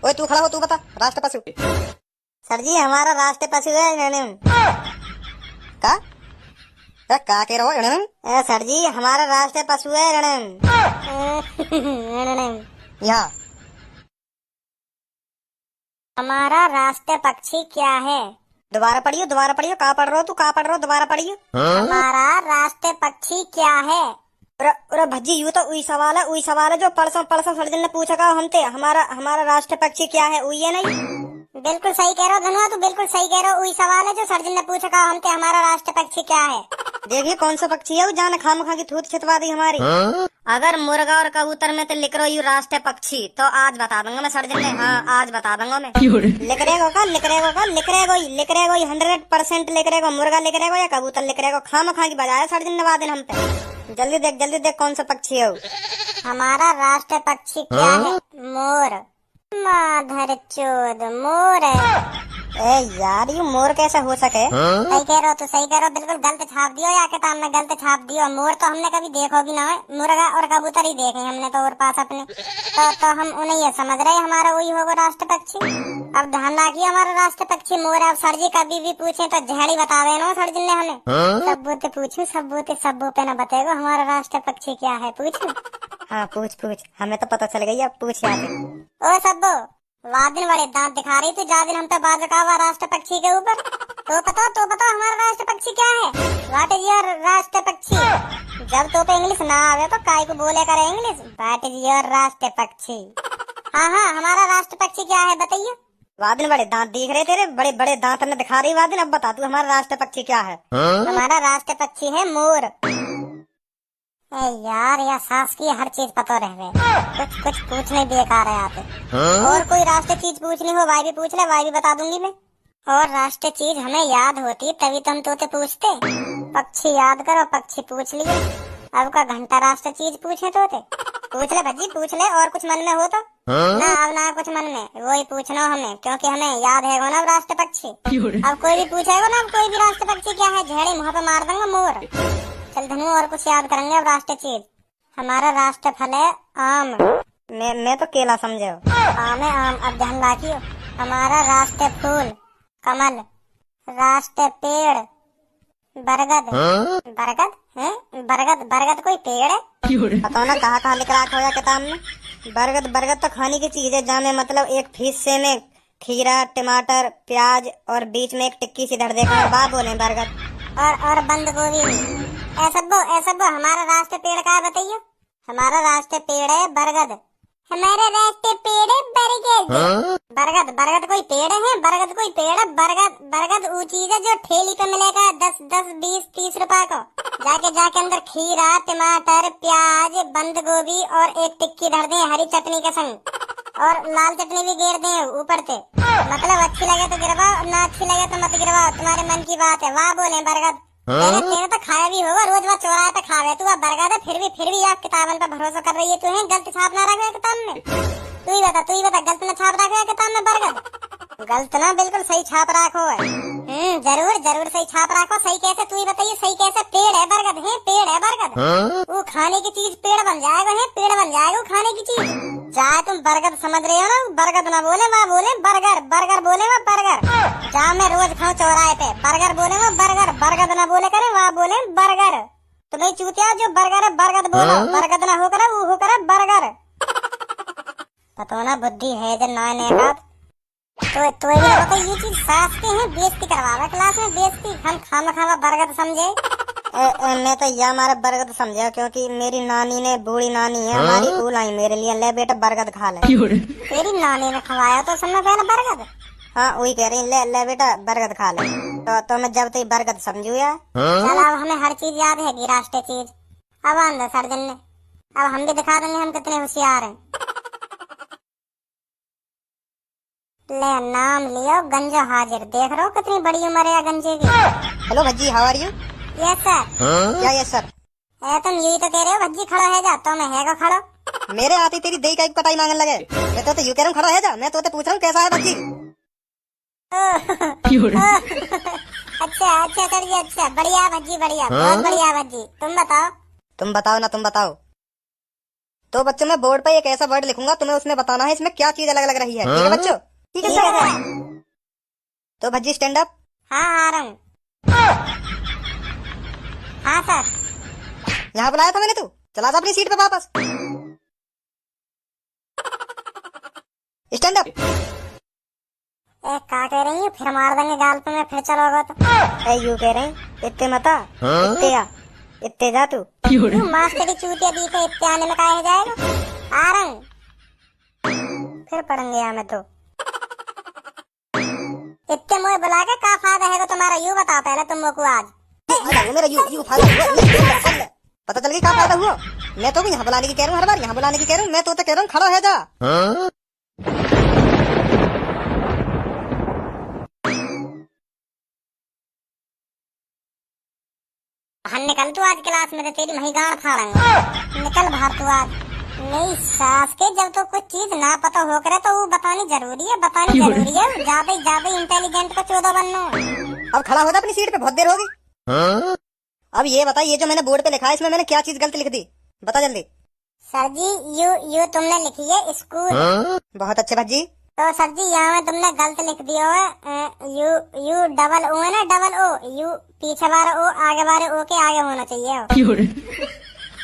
ओए तू खड़ा हो, तू बता राष्ट्र पशु। सर जी हमारा राष्ट्र पशु है रणन। का का कह रहे हो रणन? सर जी हमारा राष्ट्र पशु है रणन। रणन। यहाँ हमारा राष्ट्र पक्षी क्या है? दोबारा पढ़ियो, दोबारा पढ़ियो। कहाँ पढ़ रहे हो तू, कहाँ पढ़ रहे हो? दोबारा पढ़ियो। हमारा राष्ट्र पक्षी क्या है? अरे भज्जी यू तो वही सवाल है जो परसों परसों सर ने पूछा का हमसे। हमारा राष्ट्र पक्षी क्या है, वही है नहीं? बिल्कुल सही कह रहे हो धनुआ, तू बिल्कुल सही कह रहे हो। वही सवाल है जो सर ने पूछा का हमसे, हमारा राष्ट्र पक्षी क्या है। देखिए कौन सा पक्षी है वो, जान खाम खा की थूत छितवा दी हमारी। अगर मुर्गा और कबूतर में तो लिख रहा यू राष्ट्र पक्षी, तो आज बता दूंगा मैं सर ने। हाँ आज बता दूंगा मैं। लिख रहेगा 100% लिख रहेगा। मुर्गा लिख रहेगा या कबूतर लिख रहेगा, खाम खा की बजाय सर ने नवा दिन हम पे। जल्दी देख कौन सा पक्षी है वो। हमारा राष्ट्र पक्षी क्या है? मोर। माधर चोद मोर है। ए यार ये मोर कैसे हो सके? सही कह रहे हो, तो सही कह रहे हो। बिल्कुल गलत छाप दियो या किताब में गलत छाप दियो। मोर तो हमने कभी देखो भी ना है, मुर्गा और कबूतर ही देखे हमने तो और पास अपने। तो हम उन्हें ये समझ रहे हमारा वही होगा राष्ट्र पक्षी। अब ध्यान रखिए हमारा राष्ट्र पक्षी मोर है। अब सर जी कभी भी पूछे तो झेड़ी बता देना सर जी ने हमें। सब्बोते पूछू, सब्बो पे न बताएगा हमारा राष्ट्र पक्षी क्या है। पूछू? हाँ पूछ, हमें तो पता चल गई। अब पूछ यार। ओ सब्बो, वादिन बड़े दांत दिखा रही थी जा दिन हम पे बात रखा हुआ राष्ट्र पक्षी के ऊपर। तो बताओ हमारा राष्ट्र पक्षी क्या है? व्हाट इज योर राष्ट्र पक्षी? जब तो पे इंग्लिश ना आवे तो काय को बोले करे इंग्लिश। व्हाट इज योर राष्ट्र पक्षी? हाँ हमारा राष्ट्र पक्षी क्या है बताइए। वादिन बड़े दांत दिख रहे तेरे, बड़े बड़े दांत ने दिखा रही वादिन। अब बता तू हमारा राष्ट्र पक्षी क्या है? हमारा राष्ट्र पक्षी है मोर। यार या सास की हर चीज पता रह गए, कुछ पूछने बेकार है आते। और कोई राष्ट्रीय चीज पूछनी हो वाई भी पूछ ले, वाई भी बता दूंगी मैं। और राष्ट्रीय चीज हमें याद होती तभी तो हम तोते पूछते। पक्षी याद करो, पक्षी पूछ लिए। अब का घंटा राष्ट्रीय चीज पूछे तोते? पूछ ले भज्जी पूछ ले, और कुछ मन में हो तो। ना अब ना कुछ मन में, वही पूछना हमें, क्योंकि हमें याद है ना राष्ट्रीय पक्षी। अब कोई भी पूछेगा ना कोई भी राष्ट्रीय पक्षी क्या है, झेड़े मुँह पे मार दूंगा मोर। चल धनु और कुछ याद करेंगे। अब राष्ट्रीय चीज हमारा राष्ट्र फल है आम। मैं तो केला समझे। आम है आम। अब ध्यान रखियो हमारा राष्ट्र फूल कमल। राष्ट्र पेड़ बरगद। बरगद है? बरगद कोई पेड़ है? बताओ ना कहाँ लिख रखा हो या किताब में। बरगद तो खाने की चीज है, जहाँ में मतलब एक हिस्से में खीरा टमाटर प्याज और बीच में एक टिक्की सी धर देगा बात बोले बरगद। और बंद गोभी। ऐसा हमारा राष्ट्र पेड़ का है बताइए। हमारा राष्ट्र पेड़ है बरगद। हमारा राष्ट्र पेड़ है बरगद। बरगद कोई पेड़ है? बरगद कोई पेड़ है? बरगद वो चीज है जो ठेली पे मिलेगा 10 20 30 रुपए को। जाके अंदर खीरा टमाटर प्याज बंद गोभी और एक टिक्की धर दे हरी चटनी के संग, और लाल चटनी भी घेर दे ऊपर से। मतलब अच्छी लगे तो गिरवाओ, ना अच्छी लगे तो मत गिरवाओ, तुम्हारे मन की बात है। वाह बोले बरगद। तेरे तो खाया भी होगा, रोज वहाँ चौराहे पे खावे तू। बरगद है फिर भी आप किताबन पर भरोसा कर रही है। तू है गलत छाप ना रखे किताब में। तू ही बता गलत ना छाप रखे किताब में बरगद? गलत ना, बिल्कुल सही छाप रखो है। जरूर सही छाप रखो। सही कैसे तू ही बताइए, सही कैसे? पेड़ है बरगद है, पेड़ है बरगद। वो खाने की चीज पेड़ बन जाएगा है, पेड़ बन जाएगा वो खाने की चीज। चाहे तुम बरगद समझ रहे हो ना, बरगद ना बोले वहाँ बोले बर्गर बोले वहाँ बर्गर। जहाँ मैं रोज खाऊं चौराहे पे बर्गर बोले वहाँ बरगद ना बोले करे वहाँ बोले बर्गर। तो भाई चूतिया जो बर्गर है बरगद बोलो, बरगद ना हो करे वो हो करे बर्गर। पता ना बुद्धि है जो नए का। तो ये चीज सास के हैं, बेइज्जती करवावा क्लास में बेइज्जती। हम खामा बरगद समझे। मैं तो यह हमारा बरगद समझा, क्योंकि मेरी नानी ने, बूढ़ी नानी है हमारी, वो लाई मेरे लिए ले बेटा बरगद खा ले। तेरी नानी ने खवाया तो समझ पहले बरगद। हाँ वही कह रही ले बेटा बरगद खा ले। तो मैं जब तक बरगद समझू यार। चल अब हमें हर चीज याद है राष्ट्रीय चीज। अब आंदा सर्जन ने, अब हम भी दिखा देंगे हम कितने होशियार हैं। ले नाम लियो गंजो हाजिर। देख रहे हो कितनी बड़ी उम्र है गंजे की। Hello Bhajji how are you? Yes sir. Yes sir. तुम यही तो कह रहे हो भज्जी खड़ा है जा, तो मैं है को खड़ो। मेरे आती तेरी दही का एक पटाई मांगने लगे। मैं तो यू कह रहा हूँ खड़ा है जा, मैं तो पूछ रहा हूँ कैसा है भज्जी। अच्छा सर जी, अच्छा बढ़िया भज्जी, बढ़िया बहुत बढ़िया भज्जी। तुम बताओ ना तुम बताओ। तो बच्चों मैं बोर्ड पे एक ऐसा वर्ड लिखूंगा, तुम्हें उसमें बताना है इसमें क्या चीज अलग अलग रही है। ठीक है बच्चों? ठीक है सर। तो भज्जी स्टैंड अप। हाँ आ रहा हूँ। हाँ सर। यहाँ बुलाया था मैंने, तू चला जा अपनी सीट पे वापस। Stand up. क्या कह रही है? फिर मार देंगे गाल पे में, फिर चलोगा तो। यू कह रहे हैं इतने मता, इतने आ, इतने जा तू। मास्टर की चूतिया दी थे, इतने आने में काहे जाएगा? आ रहा हूँ। फिर पढ़ेंगे यहाँ में तो। इतने मुझे बुला के क्या फायदा है तुम्हारा, यू बताओ पहले तुम लोग को आज। मेरा यू फायदा हुआ, पता चल गई क्या फायदा हुआ। मैं तो भी यहाँ बुलाने की कह रहा हूँ, हर बार यहाँ बुलाने की कह रहा हूँ। मैं तो कह रहा हूँ खड़ा है जा। हाँ निकल तू आज क्लास में, तो तेरी मही गाड़ फाड़ेंगे। निकल बाहर तू आज। नहीं सास के जब तो कुछ चीज ना पता हो करे तो वो बतानी जरूरी है, बतानी जरूरी है। ज्यादा इंटेलिजेंट को 14 बनना। अब खड़ा हो जा अपनी सीट पे, बहुत देर होगी। अब ये बता, ये जो मैंने बोर्ड पे लिखा है इसमें मैंने क्या चीज गलत लिख दी, बता जल्दी। सर जी यू तुमने लिखी है स्कूल। बहुत अच्छे भज्जी। तो सर जी यहाँ में तुमने गलत लिख दिया है। यू डबल ओ है ना, डबल ओ। यू पीछे वाला ओ आगे वाले ओ के आगे होना चाहिए।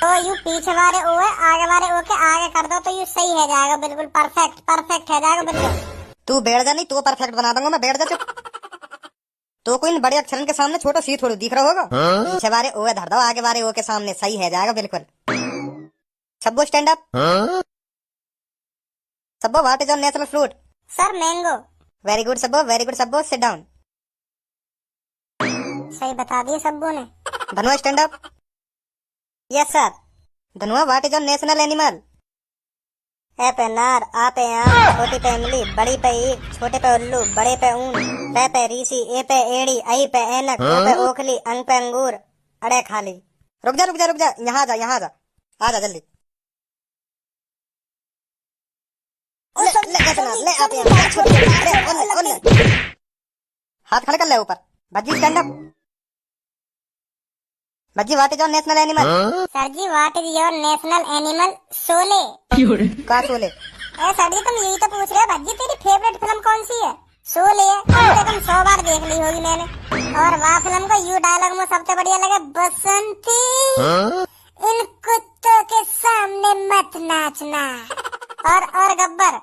तो यू पीछे वाले ओ है, आगे वाले ओ के आगे कर दो तो यू सही है जाएगा, बिल्कुल परफेक्ट है जाएगा बिल्कुल। तू बैठ जा, नहीं तो परफेक्ट बना दूंगा मैं, बैठ जा चुप। तो कोई बड़े अक्षरन के सामने छोटा सी थोड़ी दिख रहा होगा। पीछे वाले ओ है धर दो, आगे वाले ओ के सामने, सही है जाएगा बिल्कुल। Sabbo stand up. Sabbo what is your national fruit? Sir mango. Very good Sabbo, very good Sabbo, sit down. सही बता दिए सब्बो ने। Dhanua stand up. Yes sir. Dhanua what is your national animal? ए पे नार, आ पे आम, छोटी पे इमली, बड़ी पे ईख, छोटे पे उल्लू, बड़े पे ऊन, पे रीसी, ए पे एड़ी, आई पे ऐनक, ओ पे ओखली, अंग पे अंगूर, अड़े खाली। रुक जा रुक जा रुक जा, यहाँ जा यहाँ जा, आ जा जल्दी। ले हाथ खड़े कर ले ऊपर। Bhajji stand up. Bhajji what is your national animal? Sir ji what is your national animal? Sholay. का शोले? सर जी तुम यही तो पूछ रहे हो। भज्जी तेरी फेवरेट फिल्म कौन सी है? शोले है, कम से कम 100 बार देख ली होगी मैंने। और वह फिल्म को यू डायलॉग में सबसे बढ़िया लगे, बसंती इन कुत्तों के सामने मत नाचना। और गब्बर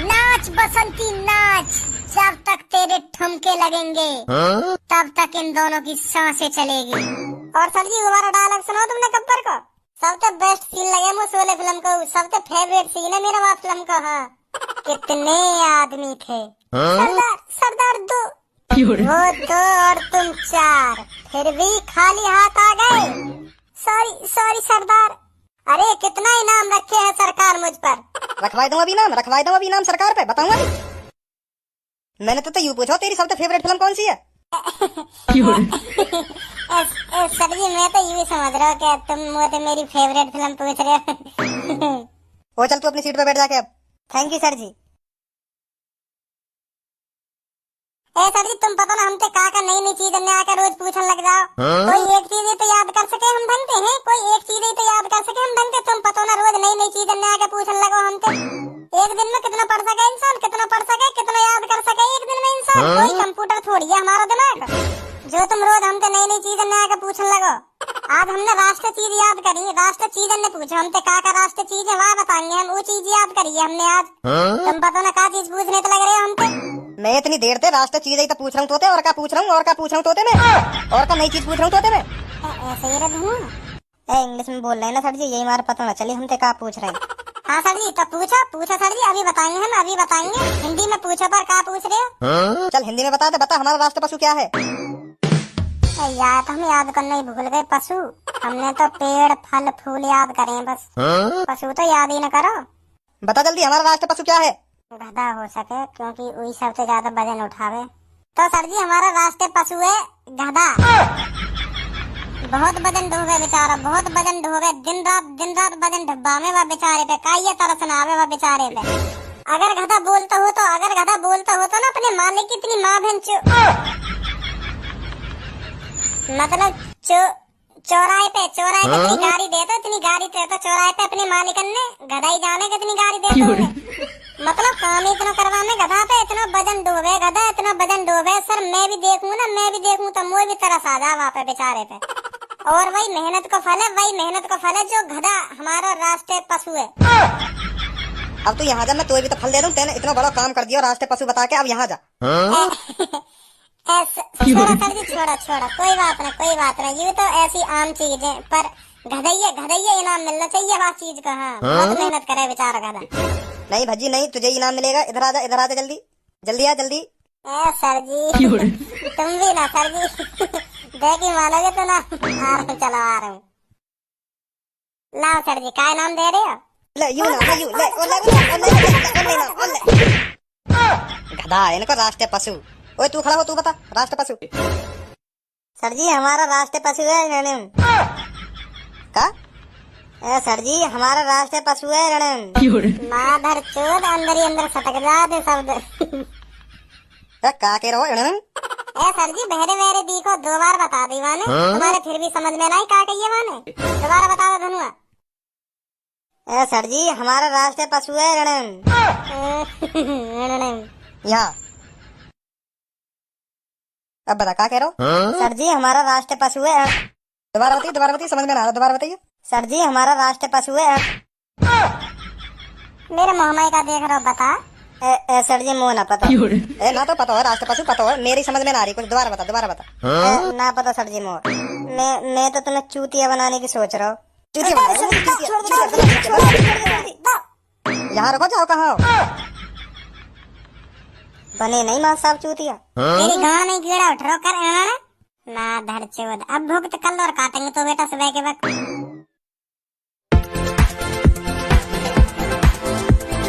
नाच बसंती नाच, जब तक तेरे ठुमके लगेंगे तब तक इन दोनों की सांसें चलेगी। और सर जी दोबारा डायलॉग सुनो तुमने गब्बर को। सबसे बेस्ट सीन लगे मुझे शोले फिल्म को, सबसे फेवरेट सीन है मेरा वहाँ फिल्म का। हाँ कितने आदमी थे सरदार 2, वो 2 और तुम 4, फिर भी खाली हाथ आ गए। सॉरी सरदार। अरे कितना इनाम रखे है सरकार मुझ पर। रखवाई दूं अभी इनाम सरकार पे, बताऊंगा अभी। मैंने तो यूँ पूछा तेरी सबसे फेवरेट फिल्म कौन सी है? सर जी मैं तो यूँ समझ रहा हूँ कि तुम मुझे मेरी फेवरेट फिल्म पूछ रहे हो। वो चल तू अपनी सीट पे बैठ जाके अब। Thank you sir ji. Sir ji तुम पता ना हमसे का नई चीज हमने आकर रोज पूछने लग जाओ। कोई एक चीज ही तो याद कर सके हम ढंग हैं, कोई एक चीज ही तो याद कर सके हम ढंग। तुम पता ना रोज नई चीज हमने आकर पूछने लगो हमसे। एक दिन में कितना पढ़ सके इंसान, कितना पढ़ सके, कितना याद कर सके एक दिन में इंसान। कोई कंप्यूटर थोड़ी है हमारा दिमाग, जो तुम रोज हमसे नई चीज हमने आकर पूछने लगो। आज हमने राष्ट्र चीज याद करी, राष्ट्र चीज हमने पूछा हमसे का राष्ट्र चीज है, वहाँ बताएंगे हम। वो चीज याद करी है हमने आज। तुम पता ना क्या चीज पूछने तो लग रहे हो हमसे। मैं इतनी देर से राष्ट्र चीज ही तो पूछ रहा हूँ तोते, और क्या पूछ रहा हूँ तोते में, और क्या नई चीज पूछ रहा हूँ तोते में। ऐसे ही रहा इंग्लिश में बोल रहे हैं ना सर जी, यही हमारा पता ना चले हमसे क्या पूछ रहे हैं। हाँ सर जी तो पूछा सर जी, अभी बताएंगे हम, अभी बताएंगे। हिंदी में पूछो पर क्या पूछ रहे हो? चल हिंदी में बता दे, बता हमारा राष्ट्र पशु क्या है? यार तो हम याद करना ही भूल गए। पशु हमने तो पेड़ फल फूल याद करे बस, पशु तो याद ही न करो। बता जल्दी हमारा राष्ट्र पशु क्या है? गधा हो सके, क्योंकि वही सबसे ज्यादा वजन उठावे। तो सर जी हमारा राष्ट्रीय पशु है गधा। बहुत वजन ढोवे बेचारा, बहुत वजन ढोवे, दिन रात वजन ढब्बावे वह बेचारे पे, काई तरस न आवे वह बेचारे पे। अगर गधा बोलता हो तो ना अपने मालिक की इतनी माँ बहन मतलब चौराहे पे इतनी गाड़ी दे तो चौराहे पे अपने मालिकन ने गधाई जाने कितनी गाड़ी दे तो मतलब काम इतना करवाने गधा पे इतना वजन डूबे गधा इतना वजन डूबे सर मैं भी देखूं तो मुझे भी तरस आ जा वहाँ पे बेचारे पे। और वही मेहनत का फल है जो गधा हमारा राष्ट्रीय पशु है। अब तो यहाँ जा, मैं तो भी तो फल दे दूं। तेने इतना बड़ा काम कर दिया राष्ट्रीय पशु बता के, अब यहाँ जा। छोड़ा सर जी छोड़ा कोई बात नहीं ये तो ऐसी आम चीज है पर गधैया इनाम मिलना चाहिए बात चीज का। हाँ बहुत मेहनत करे बेचारा गधा। नहीं भज्जी नहीं, तुझे इनाम मिलेगा। इधर आ जा जल्दी आ जल्दी। सर जी तुम भी ना सर जी देखी मानोगे तो ना। आ रहा हूँ लाओ सर जी क्या इनाम दे रहे हो? ले यू ना यू ले गधा है इनको राष्ट्रीय पशु। ओए तू खड़ा हो, तू बता राष्ट्रीय पशु। सर जी हमारा राष्ट्रीय पशु है रणम। का? सर जी हमारा राष्ट्रीय पशु है रणम। माधर चोद अंदर ही अंदर सटक जाते शब्द। का कह रहे हो रणम? सर जी बहरे देखो 2 बार बता दी माने तुम्हारे फिर भी समझ में नहीं का कहिए माने दोबारा बता दो धनुआ। सर जी हमारा राष्ट्रीय पशु है रणम। यहाँ अब बता क्या कह रहे हो? सर जी हमारा राष्ट्रीय पशु है। दोबारा बताइए समझ में ना आ रहा, दोबारा बताइए। सर जी हमारा राष्ट्रीय पशु है। मेरे मोहमाई का देख रहा हो बता। सर जी मुँह ना पता ना तो पता हो राष्ट्रीय पशु पता हो, मेरी समझ में ना आ रही कुछ। दोबारा बता। ना पता सर जी मुँह। मैं तो तुम्हें चूतिया बनाने की सोच रहा हूँ। यहाँ रखो, जाओ कहाँ हो? बने नहीं माँ साहब चूतिया। मेरी गाँव नहीं कीड़ा उठ रहा कर ना धर चोद। अब भुगत कल और काटेंगे तो बेटा सुबह के वक्त।